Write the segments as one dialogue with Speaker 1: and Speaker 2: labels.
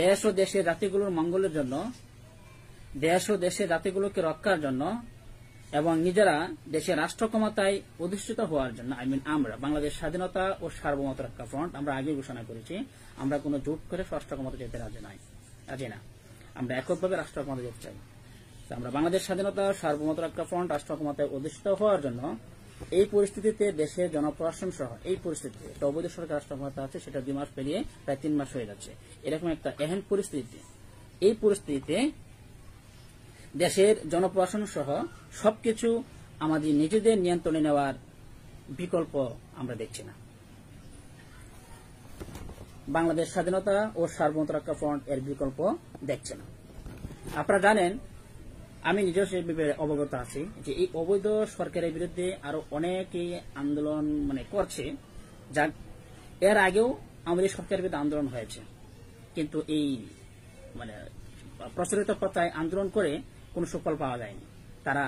Speaker 1: দেশ ও দেশের জাতিগুলোর মঙ্গলের জন্য, দেশ ও দেশের জাতিগুলোকে রক্ষার জন্য এবং নিজেরা দেশের রাষ্ট্র ক্ষমতায় অধিষ্ঠিত হওয়ার জন্য আমরা বাংলাদেশ স্বাধীনতা ও সার্বভৌমত্ব রক্ষা ফ্রন্ট আমরা আগে ঘোষণা করেছি আমরা কোনো জোট করে রাষ্ট্র ক্ষমতা যেতে রাজি না। আমরা এককভাবে রাষ্ট্র ক্ষমতা যেতে চাই। আমরা বাংলাদেশ স্বাধীনতা ও সার্বভৌমত্ব রক্ষা ফ্রন্ট রাষ্ট্র ক্ষমতায় অধিষ্ঠিত হওয়ার জন্য এই পরিস্থিতিতে দেশের জনপ্রশাসন সহ এই পরিস্থিতিতে একটা অবৈধ সরকার রাষ্ট্র ক্ষমতা আছে, সেটা 2 মাস পেরিয়ে প্রায় 3 মাস হয়ে যাচ্ছে। এরকম একটা এহেন পরিস্থিতিতে এই পরিস্থিতিতে দেশের জনপ্রশাসন সহ সবকিছু আমাদের নিজেদের নিয়ন্ত্রণে নেওয়ার বিকল্প আমরা দেখছি না। বাংলাদেশ স্বাধীনতা ও সার্বভৌমত্ব রক্ষা ফ্রন্ট এর বিকল্প দেখছে না। আপনারা জানেন, আমি নিজেও সে ব্যাপারে অবগত আছি যে এই অবৈধ সরকারের বিরুদ্ধে আরো অনেকেই আন্দোলন করছে, যা এর আগেও আমাদের সরকারের বিরুদ্ধে আন্দোলন হয়েছে, কিন্তু এই প্রচলিত প্রথায় আন্দোলন করে কোনো সুফল পাওয়া যায়নি। তারা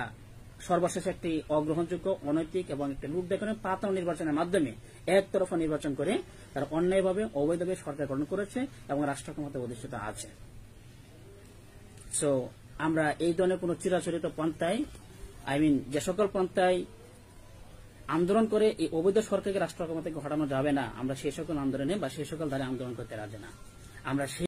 Speaker 1: সর্বশেষ একটি অগ্রহণযোগ্য, অনৈতিক এবং একটি লোক দেখানোর পাতানো নির্বাচনের মাধ্যমে একতরফা নির্বাচন করে তারা অন্যায়ভাবে অবৈধভাবে সরকার গঠন করেছে এবং রাষ্ট্র ক্ষমতায় অধিষ্ঠিত আছে। সো আমরা এই ধরনের কোন চিরাচরিত পন্থায় যে সকল পন্থায় আন্দোলন করে এই অবৈধ সরকারকে রাষ্ট্র ক্ষমতা থেকে হটানো যাবে না, আমরা সেই সকল আন্দোলনে বা সেই সকল ধারে আন্দোলন করতে রাজি না। আমরা